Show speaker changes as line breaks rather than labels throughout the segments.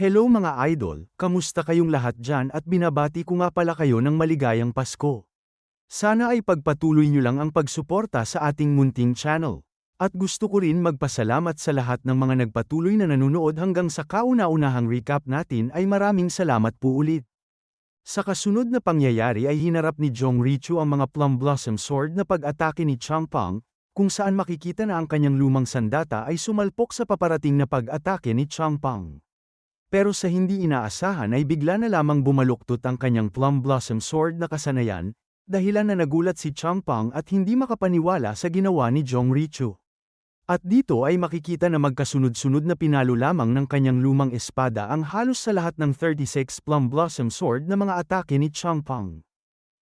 Hello mga idol, kamusta kayong lahat dyan at binabati ko nga pala kayo ng maligayang Pasko. Sana ay pagpatuloy nyo lang ang pagsuporta sa ating munting channel. At gusto ko rin magpasalamat sa lahat ng mga nagpatuloy na nanonood hanggang sa kauna-unahang recap natin ay maraming salamat po ulit. Sa kasunod na pangyayari ay hinarap ni Jong Richu ang mga Plum Blossom Sword na pag-atake ni Changpeng, kung saan makikita na ang kanyang lumang sandata ay sumalpok sa paparating na pag-atake ni Changpeng. Pero sa hindi inaasahan ay bigla na lamang bumaluktot ang kanyang Plum Blossom Sword na kasanayan, dahilan na nagulat si Changpeng at hindi makapaniwala sa ginawa ni Jong Richu. At dito ay makikita na magkasunod-sunod na pinalo lamang ng kanyang lumang espada ang halos sa lahat ng 36 Plum Blossom Sword na mga atake ni Changpeng.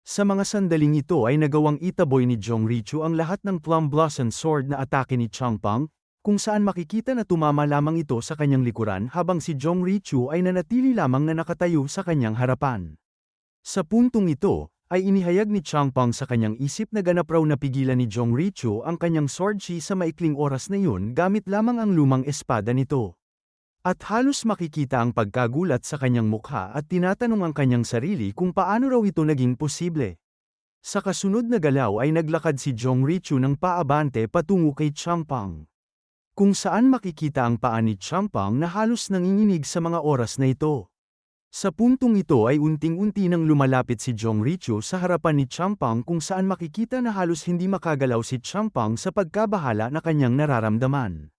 Sa mga sandaling ito ay nagawang itaboy ni Jong Richu ang lahat ng Plum Blossom Sword na atake ni Changpeng, kung saan makikita na tumama lamang ito sa kanyang likuran habang si Jong Richu ay nanatili lamang na nakatayo sa kanyang harapan. Sa puntong ito, ay inihayag ni Changpeng sa kanyang isip na ganap raw na pigilan ni Jong Richu ang kanyang sword chi sa maikling oras na yun gamit lamang ang lumang espada nito. At halos makikita ang pagkagulat sa kanyang mukha at tinatanong ang kanyang sarili kung paano raw ito naging posible. Sa kasunod na galaw ay naglakad si Jong Richu ng paabante patungo kay Changpeng, kung saan makikita ang paa ni Changpeng na halos nanginginig sa mga oras na ito. Sa puntong ito ay unting-unti nang lumalapit si Jong Richu sa harapan ni Changpeng kung saan makikita na halos hindi makagalaw si Changpeng sa pagkabahala na kanyang nararamdaman.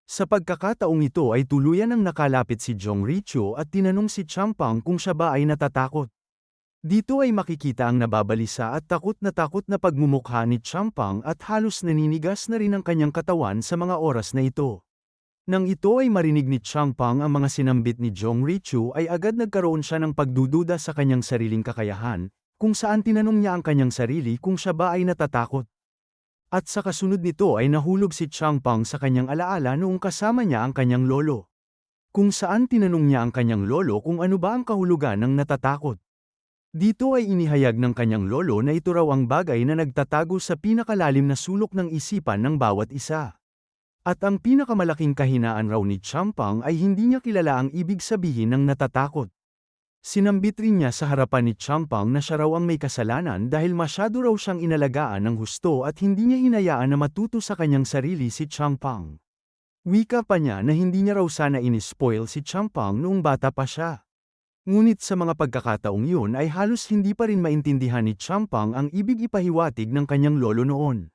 Sa pagkakataong ito ay tuluyan nang nakalapit si Jong Richu at tinanong si Changpeng kung siya ba ay natatakot. Dito ay makikita ang nababalisa at takot na pagmumukha ni Changpeng at halos naninigas na rin ang kanyang katawan sa mga oras na ito. Nang ito ay marinig ni Changpeng ang mga sinambit ni Jong Richu ay agad nagkaroon siya ng pagdududa sa kanyang sariling kakayahan, kung saan tinanong niya ang kanyang sarili kung siya ba ay natatakot. At sa kasunod nito ay nahulog si Changpeng sa kanyang alaala noong kasama niya ang kanyang lolo, kung saan tinanong niya ang kanyang lolo kung ano ba ang kahulugan ng natatakot. Dito ay inihayag ng kanyang lolo na ito raw ang bagay na nagtatago sa pinakalalim na sulok ng isipan ng bawat isa. At ang pinakamalaking kahinaan raw ni Changpeng ay hindi niya kilala ang ibig sabihin ng natatakot. Sinambit rin niya sa harapan ni Changpeng na siya raw ang may kasalanan dahil masyado raw siyang inalagaan ng husto at hindi niya hinayaan na matuto sa kanyang sarili si Changpeng. Wika pa niya na hindi niya raw sana inispoil si Changpeng noong bata pa siya. Ngunit sa mga pagkakataong yun ay halos hindi pa rin maintindihan ni Changpeng ang ibig ipahiwatig ng kanyang lolo noon.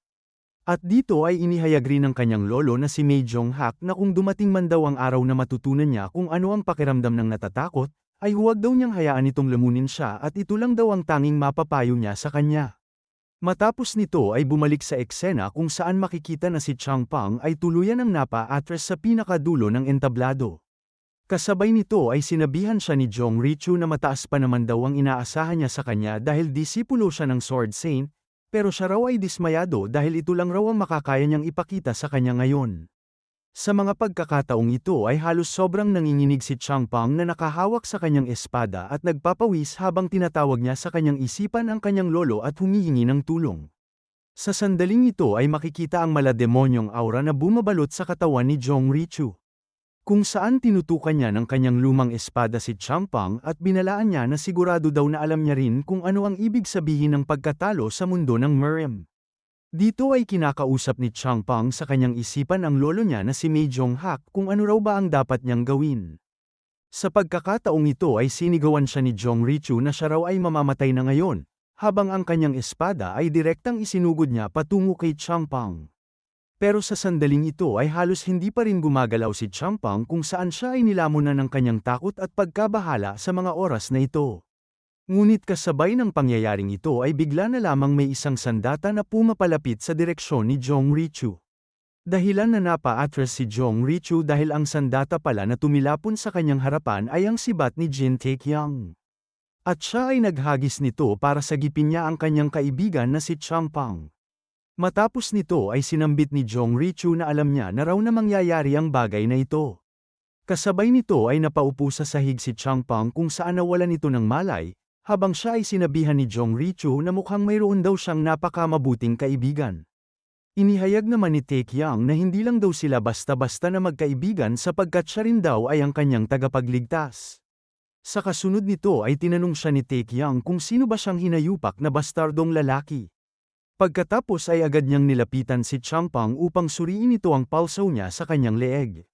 At dito ay inihayag rin ng kanyang lolo na si Mei Jonghak na kung dumating man daw ang araw na matutunan niya kung ano ang pakiramdam ng natatakot, ay huwag daw niyang hayaan itong lamunin siya at ito lang daw ang tanging mapapayo niya sa kanya. Matapos nito ay bumalik sa eksena kung saan makikita na si Changpeng ay tuluyan ng napa-atras sa pinakadulo ng entablado. Kasabay nito ay sinabihan siya ni Jong Richu na mataas pa naman daw ang inaasahan niya sa kanya dahil disipulo siya ng Sword Saint, pero siya raw ay dismayado dahil ito lang raw ang makakaya niyang ipakita sa kanya ngayon. Sa mga pagkakataong ito ay halos sobrang nanginginig si Changpeng na nakahawak sa kanyang espada at nagpapawis habang tinatawag niya sa kanyang isipan ang kanyang lolo at humihingi ng tulong. Sa sandaling ito ay makikita ang malademonyong aura na bumabalot sa katawan ni Jong Richu, kung saan tinutukan niya ng kanyang lumang espada si Changpeng at binalaan niya na sigurado daw na alam niya rin kung ano ang ibig sabihin ng pagkatalo sa mundo ng Merem. Dito ay kinakausap ni Changpeng sa kanyang isipan ang lolo niya na si Mei Jonghak kung ano raw ba ang dapat niyang gawin. Sa pagkakataong ito ay sinigawan siya ni Jong Richu na siya raw ay mamamatay na ngayon, habang ang kanyang espada ay direktang isinugod niya patungo kay Changpeng. Pero sa sandaling ito ay halos hindi pa rin gumagalaw si Changpeng kung saan siya ay nilamon na ng kanyang takot at pagkabahala sa mga oras na ito. Ngunit kasabay ng pangyayaring ito ay bigla na lamang may isang sandata na pumapalapit sa direksyon ni Jong Richu. Dahilan na napa-atras si Jong Richu dahil ang sandata pala na tumilapon sa kanyang harapan ay ang sibat ni Jin Taekyang. At siya ay naghagis nito para sagipin niya ang kanyang kaibigan na si Changpeng. Matapos nito ay sinambit ni Jong Richu na alam niya na raw na mangyayari ang bagay na ito. Kasabay nito ay napaupo sa sahig si Changpeng kung saan nawalan ito ng malay, habang siya ay sinabihan ni Jong Richu na mukhang mayroon daw siyang napakamabuting kaibigan. Inihayag naman ni Taecyeon na hindi lang daw sila basta-basta na magkaibigan sapagkat siya rin daw ay ang kanyang tagapagligtas. Sa kasunod nito ay tinanong siya ni Taecyeon kung sino ba siyang hinayupak na bastardong lalaki. Pagkatapos ay agad niyang nilapitan si Champang upang suriin ito ang palso niya sa kanyang leeg.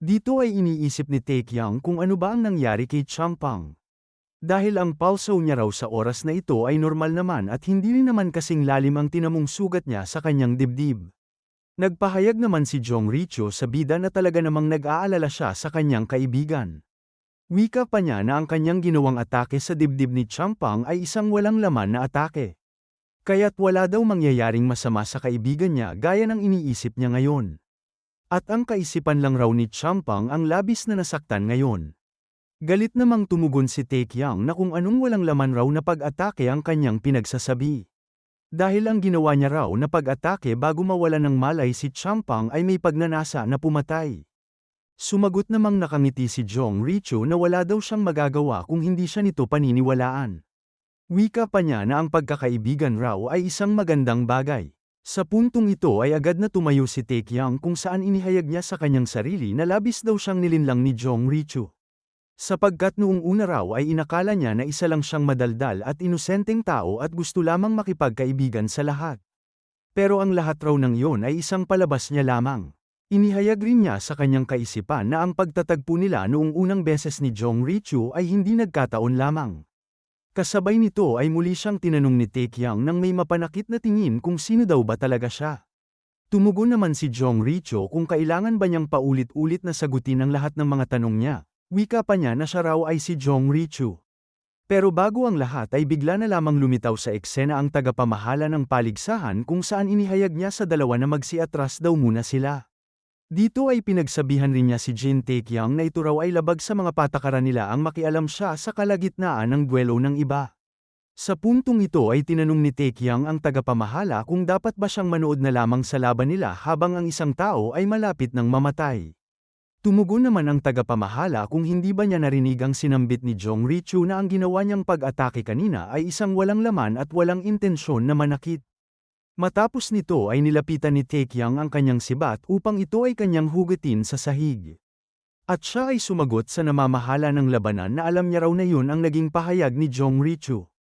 Dito ay iniisip ni Taecyeon kung ano ba ang nangyari kay Champang. Dahil ang palso niya raw sa oras na ito ay normal naman at hindi rin naman kasing lalim ang tinamong sugat niya sa kanyang dibdib. Nagpahayag naman si Jong Richo sa bida na talaga namang nag-aalala siya sa kanyang kaibigan. Wika pa niya na ang kanyang ginawang atake sa dibdib ni Champang ay isang walang laman na atake. Kaya't wala daw mangyayaring masama sa kaibigan niya gaya ng iniisip niya ngayon. At ang kaisipan lang raw ni Champang ang labis na nasaktan ngayon. Galit namang tumugon si Taecyeon na kung anong walang laman raw na pag-atake ang kanyang pinagsasabi. Dahil ang ginawa niya raw na pag-atake bago mawala ng malay si Champang ay may pagnanasa na pumatay. Sumagot namang nakangiti si Jong Richo na wala daw siyang magagawa kung hindi siya nito paniniwalaan. Wika pa niya na ang pagkakaibigan raw ay isang magandang bagay. Sa puntong ito ay agad na tumayo si Taecyeon kung saan inihayag niya sa kanyang sarili na labis daw siyang nilinlang ni Jong Richo. Sapagkat noong una raw ay inakala niya na isa lang siyang madaldal at inosenteng tao at gusto lamang makipagkaibigan sa lahat. Pero ang lahat raw ng iyon ay isang palabas niya lamang. Inihayag rin niya sa kanyang kaisipan na ang pagtatagpo nila noong unang beses ni Jong Richo ay hindi nagkataon lamang. Kasabay nito ay muli siyang tinanong ni Taecyeon nang may mapanakit na tingin kung sino daw ba talaga siya. Tumugon naman si Jong Richo kung kailangan ba niyang paulit-ulit na sagutin ang lahat ng mga tanong niya. Wika pa niya na siya raw ay si Jong Richo. Pero bago ang lahat ay bigla na lamang lumitaw sa eksena ang tagapamahala ng paligsahan kung saan inihayag niya sa dalawa na magsiatras daw muna sila. Dito ay pinagsabihan rin niya si Jin Taecyeon na ito raw ay labag sa mga patakaran nila ang makialam siya sa kalagitnaan ng duelo ng iba. Sa puntong ito ay tinanong ni Taecyeon ang tagapamahala kung dapat ba siyang manood na lamang sa laban nila habang ang isang tao ay malapit ng mamatay. Tumugon naman ang tagapamahala kung hindi ba niya narinig ang sinambit ni Jong Richo na ang ginawa niyang pag-atake kanina ay isang walang laman at walang intensyon na manakit. Matapos nito ay nilapitan ni Taecyeon ang kanyang sibat upang ito ay kanyang hugatin sa sahig. At siya ay sumagot sa namamahala ng labanan na alam niya raw na yun ang naging pahayag ni Jong Richo.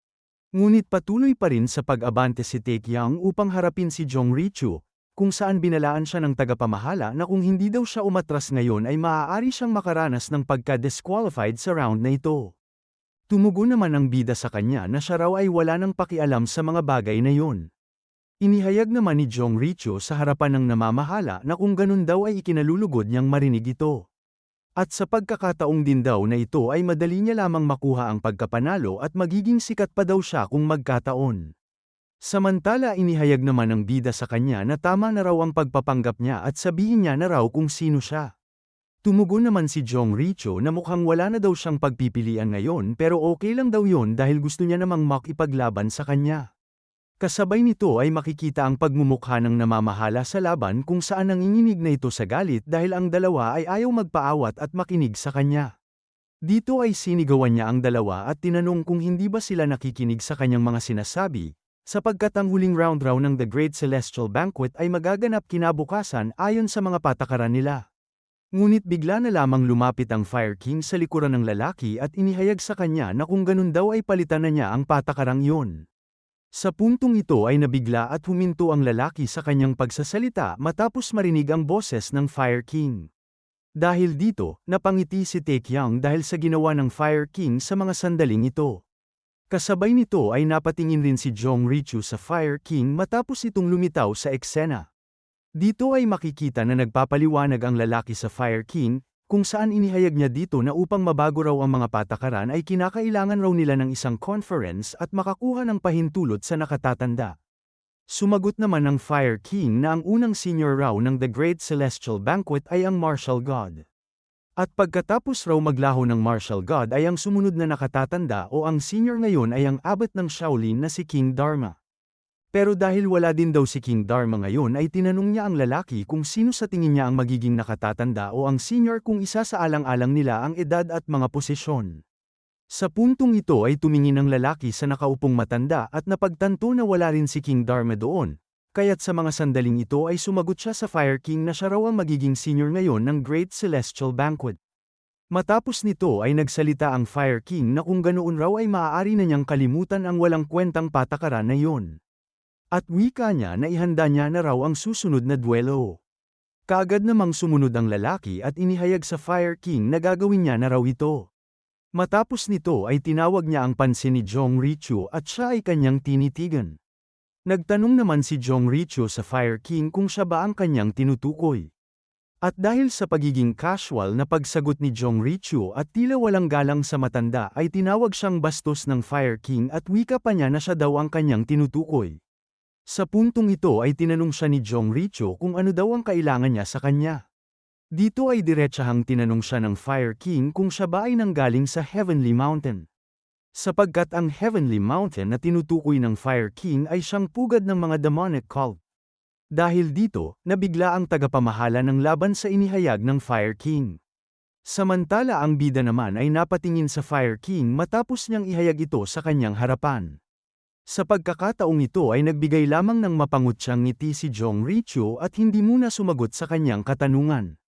Ngunit patuloy pa rin sa pag-abante si Taecyeon upang harapin si Jong Richo, kung saan binalaan siya ng tagapamahala na kung hindi daw siya umatras ngayon ay maaari siyang makaranas ng pagka-disqualified sa round na ito. Tumugon naman ang bida sa kanya na siya raw ay wala nang pakialam sa mga bagay na yun. Inihayag naman ni Jong Richo sa harapan ng namamahala na kung ganun daw ay ikinalulugod niyang marinig ito. At sa pagkakataong din daw na ito ay madali niya lamang makuha ang pagkapanalo at magiging sikat pa daw siya kung magkataon. Samantala inihayag naman ng bida sa kanya na tama na raw ang pagpapanggap niya at sabihin niya na raw kung sino siya. Tumugon naman si Jong Richo na mukhang wala na daw siyang pagpipilian ngayon pero okay lang daw yon dahil gusto niya namang makipaglaban sa kanya. Kasabay nito ay makikita ang pagmumukha ng namamahala sa laban kung saan nanginginig na ito sa galit dahil ang dalawa ay ayaw magpaawat at makinig sa kanya. Dito ay sinigawan niya ang dalawa at tinanong kung hindi ba sila nakikinig sa kanyang mga sinasabi, sapagkat ang huling round raw ng The Great Celestial Banquet ay magaganap kinabukasan ayon sa mga patakaran nila. Ngunit bigla na lamang lumapit ang Fire King sa likuran ng lalaki at inihayag sa kanya na kung ganun daw ay palitan na niya ang patakarang iyon. Sa puntong ito ay nabigla at huminto ang lalaki sa kanyang pagsasalita matapos marinig ang boses ng Fire King. Dahil dito, napangiti si Taecyeon dahil sa ginawa ng Fire King sa mga sandaling ito. Kasabay nito ay napatingin rin si Jong Richo sa Fire King matapos itong lumitaw sa eksena. Dito ay makikita na nagpapaliwanag ang lalaki sa Fire King, kung saan inihayag niya dito na upang mabago raw ang mga patakaran ay kinakailangan raw nila ng isang conference at makakuha ng pahintulot sa nakatatanda. Sumagot naman ng Fire King na ang unang senior raw ng The Great Celestial Banquet ay ang Martial God. At pagkatapos raw maglaho ng Martial God ay ang sumunod na nakatatanda o ang senior ngayon ay ang abbot ng Shaolin na si King Dharma. Pero dahil wala din daw si King Dharma ngayon ay tinanong niya ang lalaki kung sino sa tingin niya ang magiging nakatatanda o ang senior kung isa sa alang-alang nila ang edad at mga posisyon. Sa puntong ito ay tumingin ang lalaki sa nakaupong matanda at napagtanto na wala rin si King Dharma doon. kaya't sa mga sandaling ito ay sumagot siya sa Fire King na siya raw ang magiging senior ngayon ng Great Celestial Banquet. Matapos nito ay nagsalita ang Fire King na kung ganoon raw ay maaari na niyang kalimutan ang walang kwentang patakaran na iyon. At wika niya na ihanda niya na raw ang susunod na duelo. Kaagad namang sumunod ang lalaki at inihayag sa Fire King na gagawin niya na raw ito. Matapos nito ay tinawag niya ang pansin ni Jong Richu at siya ay kanyang tinitigan. Nagtanong naman si Jong Richu sa Fire King kung siya ba ang kanyang tinutukoy. At dahil sa pagiging casual na pagsagot ni Jong Richu at tila walang galang sa matanda ay tinawag siyang bastos ng Fire King at wika pa niya na siya daw ang kanyang tinutukoy. Sa puntong ito ay tinanong siya ni Jong Richu kung ano daw ang kailangan niya sa kanya. Dito ay diretsahang tinanong siya ng Fire King kung siya ba ay nanggaling sa Heavenly Mountain. Sapagkat ang Heavenly Mountain na tinutukoy ng Fire King ay siyang pugad ng mga demonic cult. Dahil dito, nabigla ang tagapamahala ng laban sa inihayag ng Fire King. Samantala ang bida naman ay napatingin sa Fire King matapos niyang ihayag ito sa kanyang harapan. Sa pagkakataong ito ay nagbigay lamang ng mapangutyang ngiti si Jong Richu at hindi muna sumagot sa kanyang katanungan.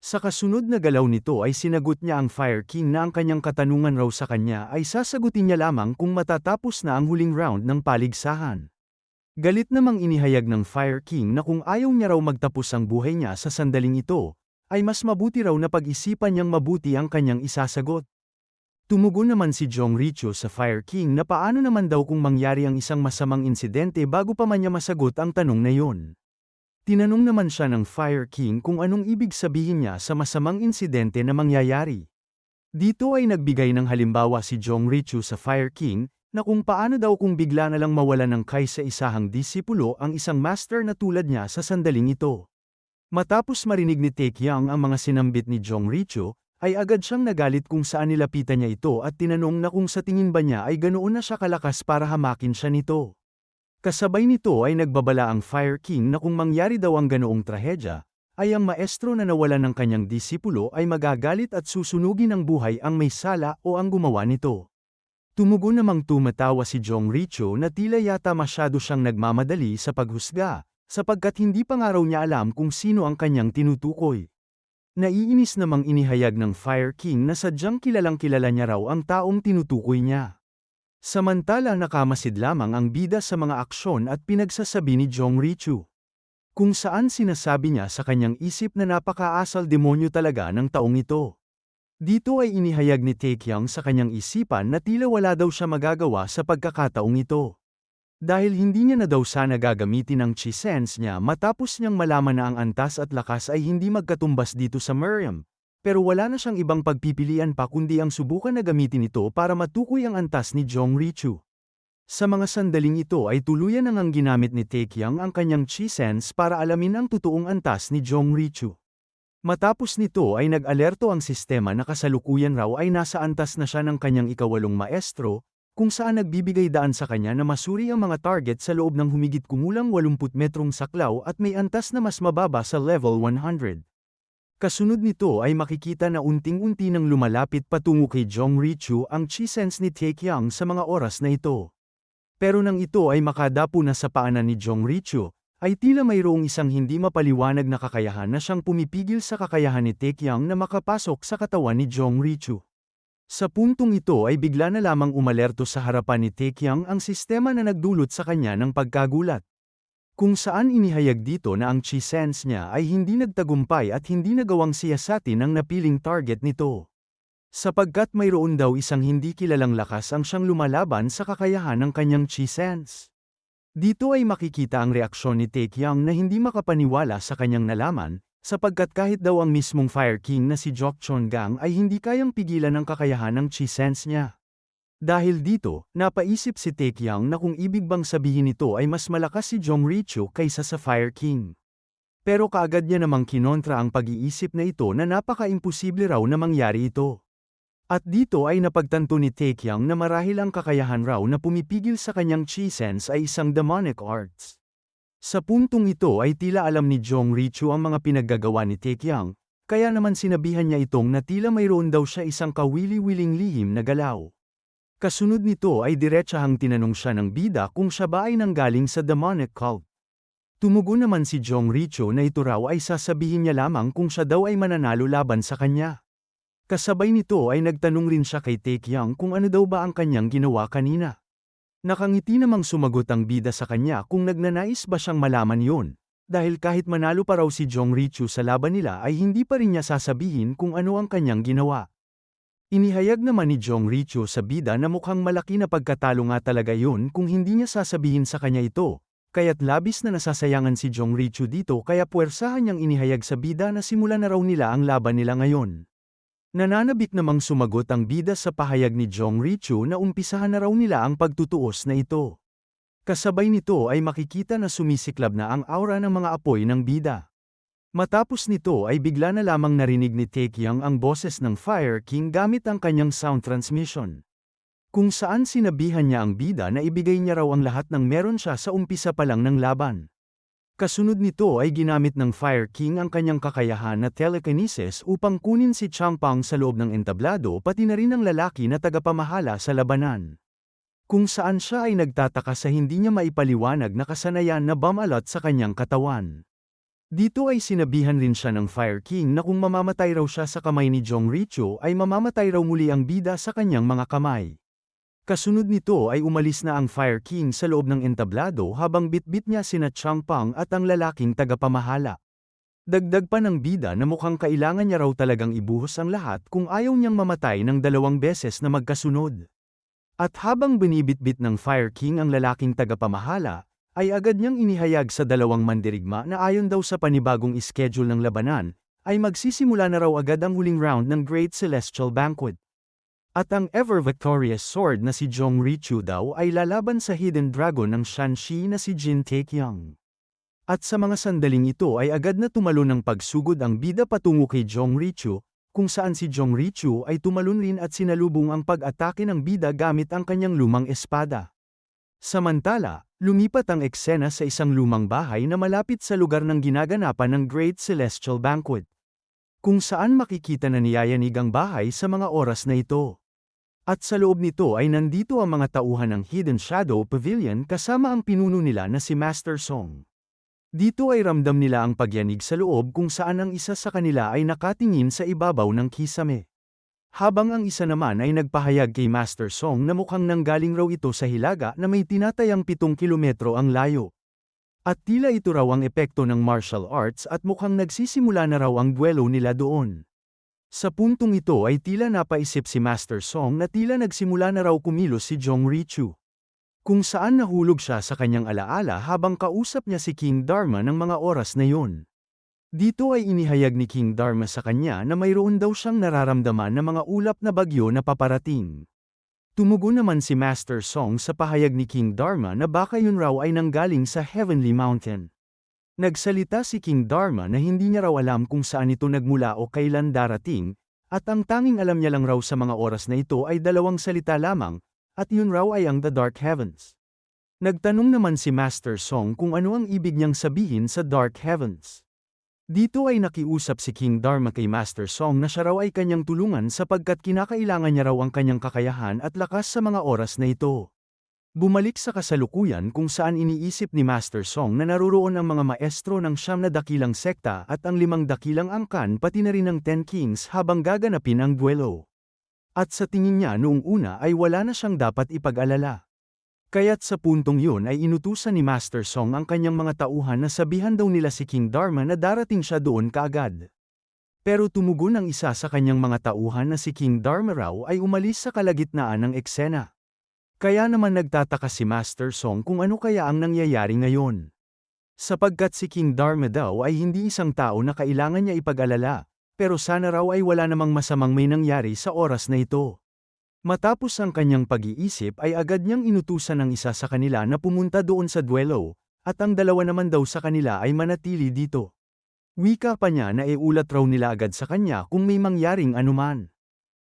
Sa kasunod na galaw nito ay sinagot niya ang Fire King na ang kanyang katanungan raw sa kanya ay sasagutin niya lamang kung matatapos na ang huling round ng paligsahan. Galit namang inihayag ng Fire King na kung ayaw niya raw magtapos ang buhay niya sa sandaling ito, ay mas mabuti raw na pag-isipan niyang mabuti ang kanyang isasagot. Tumugon naman si Jong Richu sa Fire King na paano naman daw kung mangyari ang isang masamang insidente bago pa man niya masagot ang tanong na iyon. Tinanong naman siya ng Fire King kung anong ibig sabihin niya sa masamang insidente na mangyayari. Dito ay nagbigay ng halimbawa si Jong Richu sa Fire King, na kung paano daw kung bigla na lang mawala ng kaisa-isahang disipulo ang isang master na tulad niya sa sandaling ito. Matapos marinig ni Taekyang ang mga sinambit ni Jong Richu, ay agad siyang nagalit kung saan nilapitan niya ito at tinanong na kung sa tingin ba niya ay ganoon na siya kalakas para hamakin siya nito. Kasabay nito ay nagbabala ang Fire King na kung mangyari daw ang ganoong trahedya, ay ang maestro na nawala ng kanyang disipulo ay magagalit at susunugin ng buhay ang may sala o ang gumawa nito. Tumugon namang tumatawa si Jong Richu na tila yata masyado siyang nagmamadali sa paghusga, sapagkat hindi pa nga raw niya alam kung sino ang kanyang tinutukoy. Naiinis namang inihayag ng Fire King na sadyang kilalang kilala niya raw ang taong tinutukoy niya. Samantala nakamasid lamang ang bida sa mga aksyon at pinagsasabi ni Jong Richu. Kung saan sinasabi niya sa kanyang isip na napakaasal demonyo talaga ng taong ito. Dito ay inihayag ni Taekyang sa kanyang isipan na tila wala daw siya magagawa sa pagkakataong ito. Dahil hindi niya na daw sana gagamitin ang chi sense niya matapos niyang malaman na ang antas at lakas ay hindi magkatumbas dito sa Miriam. Pero wala na siyang ibang pagpipilian pa kundi ang subukan na gamitin ito para matukoy ang antas ni Jong Richu. Sa mga sandaling ito ay tuluyan nang ginamit ni Taekyang ang kanyang chi sense para alamin ang totoong antas ni Jong Richu. Matapos nito ay nag-alerto ang sistema na kasalukuyan raw ay nasa antas na siya ng kanyang ikawalong maestro, kung saan nagbibigay daan sa kanya na masuri ang mga target sa loob ng humigit kumulang 80 metrong saklaw at may antas na mas mababa sa level 100. Kasunod nito ay makikita na unting-unti nang lumalapit patungo kay Jong Richu ang chi sense ni Taekyang sa mga oras na ito. Pero nang ito ay makadapo na sa paanan ni Jong Richu, ay tila mayroong isang hindi mapaliwanag na kakayahan na siyang pumipigil sa kakayahan ni Taekyang na makapasok sa katawan ni Jong Richu. Sa puntong ito ay bigla na lamang umalerto sa harapan ni Taekyang ang sistema na nagdulot sa kanya ng pagkagulat. Kung saan inihayag dito na ang chi sense niya ay hindi nagtagumpay at hindi nagawang siyasatin ang napiling target nito. Sapagkat mayroon daw isang hindi kilalang lakas ang siyang lumalaban sa kakayahan ng kanyang chi sense. Dito ay makikita ang reaksyon ni Taekyang na hindi makapaniwala sa kanyang nalaman, sapagkat kahit daw ang mismong Fire King na si Jokchon Gang ay hindi kayang pigilan ang kakayahan ng chi sense niya. Dahil dito, napaisip si Taekyang na kung ibig bang sabihin nito ay mas malakas si Jong Richu kaysa sa Fire King. Pero kaagad niya namang kinontra ang pag-iisip na ito na napaka-imposible raw na mangyari ito. At dito ay napagtanto ni Taekyang na marahil ang kakayahan raw na pumipigil sa kanyang chi sense ay isang demonic arts. Sa puntong ito ay tila alam ni Jong Richu ang mga pinaggagawa ni Taekyang, kaya naman sinabihan niya itong na tila mayroon daw siya isang kawili-wiling lihim na galaw. Kasunod nito ay diretsahang tinanong siya ng bida kung siya ba ay nanggaling sa demonic cult. Tumugon naman si Jong Richo na ito raw ay sasabihin niya lamang kung siya daw ay mananalo laban sa kanya. Kasabay nito ay nagtanong rin siya kay Taekyung kung ano daw ba ang kanyang ginawa kanina. Nakangiti namang sumagot ang bida sa kanya kung nagnanais ba siyang malaman yon, dahil kahit manalo pa raw si Jong Richo sa laban nila ay hindi pa rin niya sasabihin kung ano ang kanyang ginawa. Inihayag naman ni Jong Richo sa bida na mukhang malaki na pagkatalo nga talaga yon kung hindi niya sasabihin sa kanya ito. Kaya't labis na nasasayangan si Jong Richo dito kaya puwersahan niyang inihayag sa bida na simulan na raw nila ang laban nila ngayon. Nananabik namang sumagot ang bida sa pahayag ni Jong Richo na umpisahan na raw nila ang pagtutuos na ito. Kasabay nito ay makikita na sumisiklab na ang aura ng mga apoy ng bida. Matapos nito ay bigla na lamang narinig ni Taekyung ang boses ng Fire King gamit ang kanyang sound transmission. Kung saan sinabihan niya ang bida na ibigay niya raw ang lahat ng meron siya sa umpisa pa lang ng laban. Kasunod nito ay ginamit ng Fire King ang kanyang kakayahan na telekinesis upang kunin si Changpang sa loob ng entablado pati na rin ang lalaki na tagapamahala sa labanan. Kung saan siya ay nagtataka sa hindi niya maipaliwanag na kasanayan na bumalot sa kanyang katawan. Dito ay sinabihan rin siya ng Fire King na kung mamamatay raw siya sa kamay ni Jong Richo ay mamamatay raw muli ang bida sa kanyang mga kamay. Kasunod nito ay umalis na ang Fire King sa loob ng entablado habang bitbit niya sina Changpang at ang lalaking tagapamahala. Dagdag pa ng bida na mukhang kailangan niya raw talagang ibuhos ang lahat kung ayaw niyang mamatay ng 2 beses na magkasunod. At habang binibitbit ng Fire King ang lalaking tagapamahala, ay agad niyang inihayag sa 2 mandirigma na ayon daw sa panibagong ischedule ng labanan, ay magsisimula na raw agad ang huling round ng Great Celestial Banquet. At ang ever-victorious sword na si Jong Richo daw ay lalaban sa Hidden Dragon ng Shanxi na si Jin Taekyung. At sa mga sandaling ito ay agad na tumalon ng pagsugod ang bida patungo kay Jong Richo, kung saan si Jong Richo ay tumalon rin at sinalubong ang pag-atake ng bida gamit ang kanyang lumang espada. Samantala, lumipat ang eksena sa isang lumang bahay na malapit sa lugar ng ginaganapan ng Great Celestial Banquet. Kung saan makikita na niyayanig ang bahay sa mga oras na ito. At sa loob nito ay nandito ang mga tauhan ng Hidden Shadow Pavilion kasama ang pinuno nila na si Master Song. Dito ay ramdam nila ang pagyanig sa loob kung saan ang isa sa kanila ay nakatingin sa ibabaw ng kisame. Habang ang isa naman ay nagpahayag kay Master Song na mukhang nanggaling raw ito sa hilaga na may tinatayang 7 kilometro ang layo. At tila ito raw ang epekto ng martial arts at mukhang nagsisimula na raw ang duelo nila doon. Sa puntong ito ay tila napaisip si Master Song na tila nagsimula na raw kumilos si Jong Richo. Kung saan nahulog siya sa kanyang alaala habang kausap niya si King Dharma ng mga oras na yun. Dito ay inihayag ni King Dharma sa kanya na mayroon daw siyang nararamdaman na mga ulap na bagyo na paparating. Tumugon naman si Master Song sa pahayag ni King Dharma na baka yun raw ay nanggaling sa Heavenly Mountain. Nagsalita si King Dharma na hindi niya raw alam kung saan ito nagmula o kailan darating, at ang tanging alam niya lang raw sa mga oras na ito ay 2 salita lamang, at yun raw ay ang The Dark Heavens. Nagtanong naman si Master Song kung ano ang ibig niyang sabihin sa Dark Heavens. Dito ay nakiusap si King Dharma kay Master Song na siya raw ay kanyang tulungan sapagkat kinakailangan niya raw ang kanyang kakayahan at lakas sa mga oras na ito. Bumalik sa kasalukuyan kung saan iniisip ni Master Song na naruroon ang mga maestro ng 9 na dakilang sekta at ang 5 dakilang angkan pati na rin ang 10 Kings habang gaganapin ang duelo. At sa tingin niya noong una ay wala na siyang dapat ipag-alala. Kaya't sa puntong yun ay inutusan ni Master Song ang kanyang mga tauhan na sabihan daw nila si King Dharma na darating siya doon kaagad. Pero tumugon ang isa sa kanyang mga tauhan na si King Dharma raw ay umalis sa kalagitnaan ng eksena. Kaya naman nagtataka si Master Song kung ano kaya ang nangyayari ngayon. Sapagkat si King Dharma daw ay hindi isang tao na kailangan niya ipag-alala, pero sana raw ay wala namang masamang may nangyari sa oras na ito. Matapos ang kanyang pag-iisip ay agad niyang inutusan ng isa sa kanila na pumunta doon sa duelo, at ang 2 naman daw sa kanila ay manatili dito. Wika pa niya na iulat raw nila agad sa kanya kung may mangyaring anuman.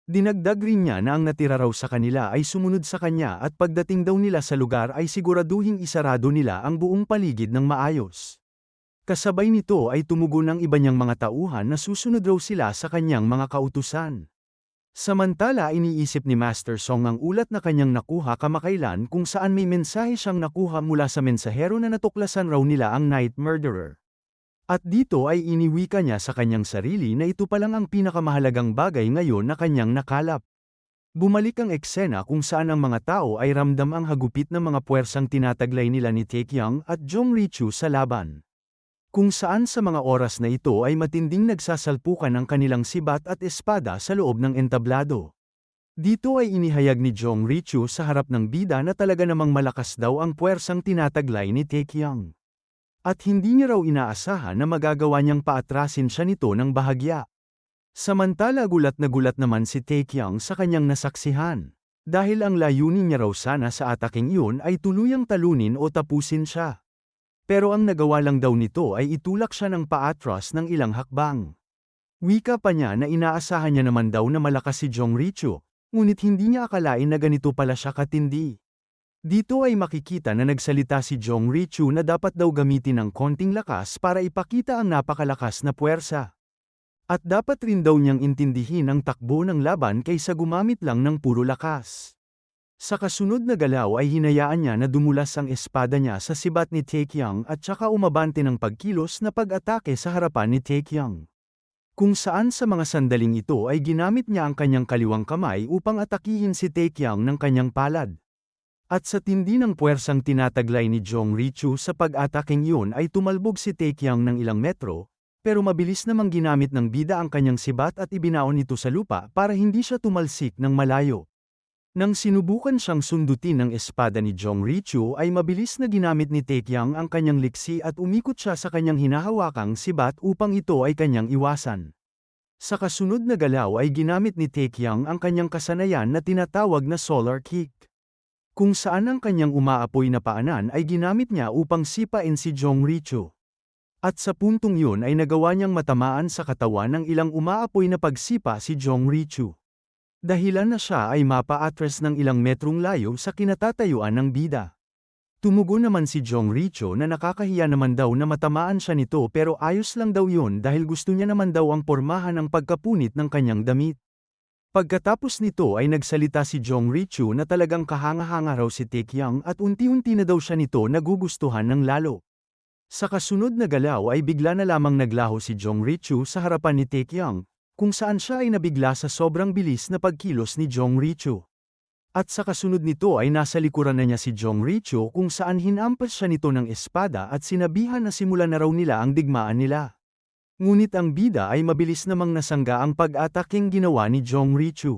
Dinagdag rin niya na ang natira raw sa kanila ay sumunod sa kanya at pagdating daw nila sa lugar ay siguraduhing isarado nila ang buong paligid ng maayos. Kasabay nito ay tumugon ang iba niyang mga tauhan na susunod raw sila sa kanyang mga kautusan. Samantala iniisip ni Master Song ang ulat na kanyang nakuha kamakailan kung saan may mensahe siyang nakuha mula sa mensahero na natuklasan raw nila ang Night Murderer. At dito ay iniwika niya sa kanyang sarili na ito palang ang pinakamahalagang bagay ngayon na kanyang nakalap. Bumalik ang eksena kung saan ang mga tao ay ramdam ang hagupit ng mga puwersang tinataglay nila ni Taekyung at Jong Richu sa laban. Kung saan sa mga oras na ito ay matinding nagsasalpukan ang kanilang sibat at espada sa loob ng entablado. Dito ay inihayag ni Jong Richu sa harap ng bida na talaga namang malakas daw ang puwersang tinataglay ni Taekyung. At hindi niya raw inaasahan na magagawa niyang paatrasin siya nito ng bahagya. Samantala gulat na gulat naman si Taekyung sa kanyang nasaksihan. Dahil ang layunin niya raw sana sa ataking iyon ay tuluyang talunin o tapusin siya. Pero ang nagawa lang daw nito ay itulak siya ng paatras ng ilang hakbang. Wika pa niya na inaasahan niya naman daw na malakas si Jong Richu, ngunit hindi niya akalain na ganito pala siya katindi. Dito ay makikita na nagsalita si Jong Richu na dapat daw gamitin ng konting lakas para ipakita ang napakalakas na puwersa. At dapat rin daw niyang intindihin ang takbo ng laban kaysa gumamit lang ng puro lakas. Sa kasunod na galaw ay hinayaan niya na dumulas ang espada niya sa sibat ni Taekyung at saka umabante ng pagkilos na pag-atake sa harapan ni Taekyung. Kung saan sa mga sandaling ito ay ginamit niya ang kanyang kaliwang kamay upang atakihin si Taekyung ng kanyang palad. At sa tindi ng puwersang tinataglay ni Jong Richu sa pag-ataking iyon ay tumalbog si Taekyung ng ilang metro, pero mabilis namang ginamit ng bida ang kanyang sibat at ibinaon ito sa lupa para hindi siya tumalsik ng malayo. Nang sinubukan siyang sundutin ng espada ni Jong Richu ay mabilis na ginamit ni Taekyung ang kanyang liksi at umikot siya sa kanyang hinahawakang sibat upang ito ay kanyang iwasan. Sa kasunod na galaw ay ginamit ni Taekyung ang kanyang kasanayan na tinatawag na solar kick. Kung saan ang kanyang umaapoy na paanan ay ginamit niya upang sipain si Jong Richu. At sa puntong yun ay nagawa niyang matamaan sa katawan ng ilang umaapoy na pagsipa si Jong Richu. Dahilan na siya ay mapa-atras ng ilang metrong layo sa kinatatayuan ng bida. Tumugon naman si Jong Richu na nakakahiya naman daw na matamaan siya nito pero ayos lang daw yun dahil gusto niya naman daw ang pormahan ng pagkapunit ng kanyang damit. Pagkatapos nito ay nagsalita si Jong Richu na talagang kahanga-hanga raw si Taekyung at unti-unti na daw siya nito nagugustuhan ng lalo. Sa kasunod na galaw ay bigla na lamang naglaho si Jong Richu sa harapan ni Taekyung, kung saan siya ay nabigla sa sobrang bilis na pagkilos ni Jong Richu. At sa kasunod nito ay nasa likuran na niya si Jong Richu kung saan hinampas siya nito ng espada at sinabihan na simulan na raw nila ang digmaan nila. Ngunit ang bida ay mabilis namang nasangga ang pag-ataking ginawa ni Jong Richu.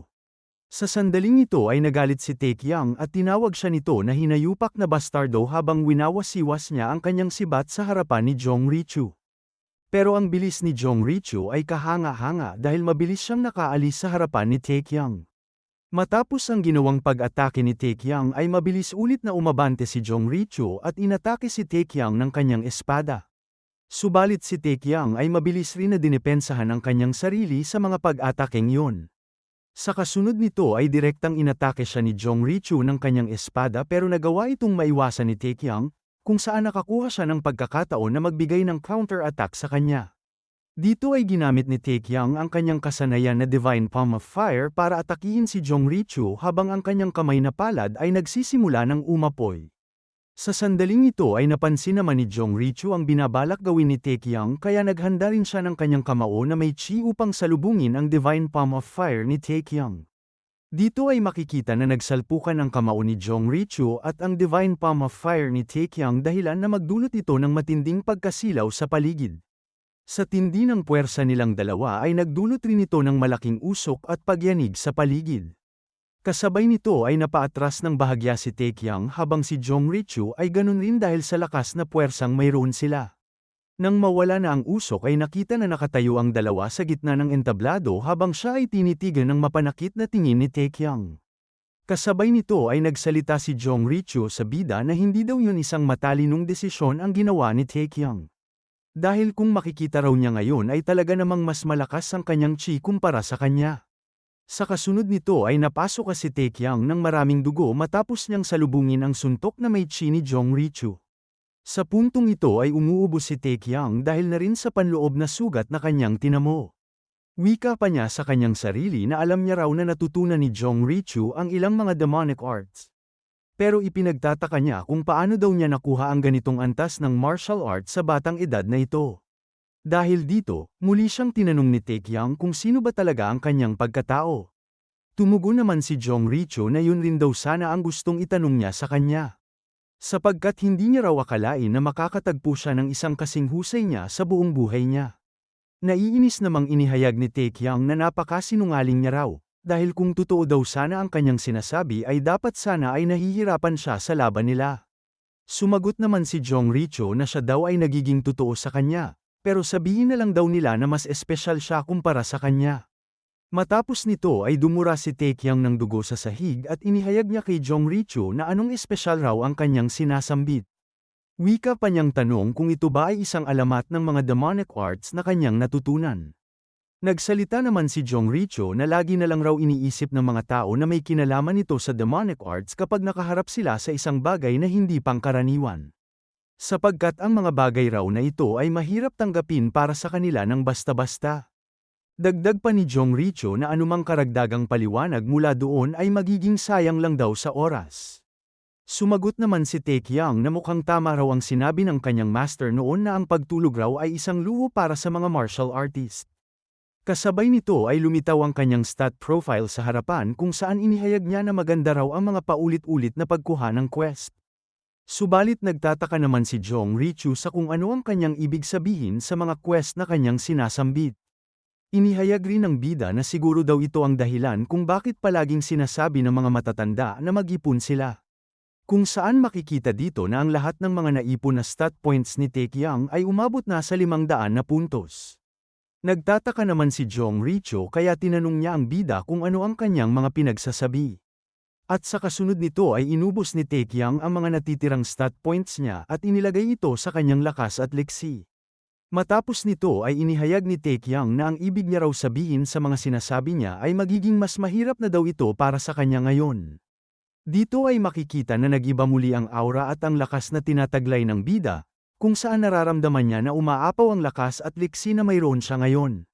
Sa sandaling ito ay nagalit si Taekyung at tinawag siya nito na hinayupak na bastardo habang winawasiwas niya ang kanyang sibat sa harapan ni Jong Richu. Pero ang bilis ni Jong Richu ay kahanga-hanga dahil mabilis siyang nakaalis sa harapan ni Taekyung. Matapos ang ginawang pag-atake ni Taekyung ay mabilis ulit na umabante si Jong Richu at inatake si Taekyung ng kanyang espada. Subalit si Taekyung ay mabilis rin na dinepensahan ang kanyang sarili sa mga pag-ataking yun. Sa kasunod nito ay direktang inatake siya ni Jong Richu ng kanyang espada pero nagawa itong maiwasan ni Taekyung, kung saan nakakuha siya ng pagkakataon na magbigay ng counter-attack sa kanya. Dito ay ginamit ni Taekyung ang kanyang kasanayan na Divine Palm of Fire para atakihin si Jong Richu habang ang kanyang kamay na palad ay nagsisimula ng umapoy. Sa sandaling ito ay napansin naman ni Jong Richu ang binabalak gawin ni Taekyung kaya naghanda rin siya ng kanyang kamao na may chi upang salubungin ang Divine Palm of Fire ni Taekyung. Dito ay makikita na nagsalpukan ang kamao ni Jong Richu at ang Divine Palm of Fire ni Taekyung dahilan na magdulot ito ng matinding pagkasilaw sa paligid. Sa tindi ng puwersa nilang dalawa ay nagdulot rin ito ng malaking usok at pagyanig sa paligid. Kasabay nito ay napaatras ng bahagya si Taekyung habang si Jong Richu ay ganun rin dahil sa lakas na puwersang mayroon sila. Nang mawala na ang usok ay nakita na nakatayo ang dalawa sa gitna ng entablado habang siya ay tinitigan ng mapanakit na tingin ni Taekyung. Kasabay nito ay nagsalita si Jong Richu sa bida na hindi daw yun isang matalinong desisyon ang ginawa ni Taekyung. Dahil kung makikita raw niya ngayon ay talaga namang mas malakas ang kanyang chi kumpara sa kanya. Sa kasunod nito ay napasok si Taekyung ng maraming dugo matapos niyang salubungin ang suntok na may chi ni Jong Richu. Sa puntong ito ay umuubos si Taekyung dahil na rin sa panloob na sugat na kanyang tinamo. Wika pa niya sa kanyang sarili na alam niya raw na natutunan ni Jong Richu ang ilang mga demonic arts. Pero ipinagtataka niya kung paano daw niya nakuha ang ganitong antas ng martial arts sa batang edad na ito. Dahil dito, muli siyang tinanong ni Taekyang kung sino ba talaga ang kanyang pagkatao. Tumugon naman si Jong Richu na yun rin daw sana ang gustong itanong niya sa kanya. Sapagkat hindi niya raw akalain na makakatagpo siya ng isang kasing husay niya sa buong buhay niya. Naiinis namang inihayag ni Taekyang na napakasinungaling niya raw, dahil kung totoo daw sana ang kanyang sinasabi ay dapat sana ay nahihirapan siya sa laban nila. Sumagot naman si Jong Richu na siya daw ay nagiging totoo sa kanya, pero sabihin na lang daw nila na mas espesyal siya kumpara sa kanya. Matapos nito ay dumura si Taekyang ng dugo sa sahig at inihayag niya kay Jong Richu na anong espesyal raw ang kanyang sinasambit. Wika pa niyang tanong kung ito ba ay isang alamat ng mga demonic arts na kanyang natutunan. Nagsalita naman si Jong Richu na lagi na lang raw iniisip ng mga tao na may kinalaman ito sa demonic arts kapag nakaharap sila sa isang bagay na hindi pangkaraniwan. Sapagkat ang mga bagay raw na ito ay mahirap tanggapin para sa kanila ng basta-basta. Dagdag pa ni Jong Richu na anumang karagdagang paliwanag mula doon ay magiging sayang lang daw sa oras. Sumagot naman si Taekyang na mukhang tama raw ang sinabi ng kanyang master noon na ang pagtulog raw ay isang luho para sa mga martial artist. Kasabay nito ay lumitaw ang kanyang stat profile sa harapan kung saan inihayag niya na maganda raw ang mga paulit-ulit na pagkuha ng quest. Subalit nagtataka naman si Jong Richu sa kung ano ang kanyang ibig sabihin sa mga quest na kanyang sinasambit. Inihayag rin ng bida na siguro daw ito ang dahilan kung bakit palaging sinasabi ng mga matatanda na mag-ipon sila. Kung saan makikita dito na ang lahat ng mga naipon na stat points ni Taekyang ay umabot na sa 500 na puntos. Nagtataka naman si Jong Richu kaya tinanong niya ang bida kung ano ang kanyang mga pinagsasabi. At sa kasunod nito ay inubos ni Taekyang ang mga natitirang stat points niya at inilagay ito sa kanyang lakas at liksi. Matapos nito ay inihayag ni Taekyang na ang ibig niya raw sabihin sa mga sinasabi niya ay magiging mas mahirap na daw ito para sa kanya ngayon. Dito ay makikita na nag-iba muli ang aura at ang lakas na tinataglay ng bida, kung saan nararamdaman niya na umaapaw ang lakas at liksi na mayroon siya ngayon.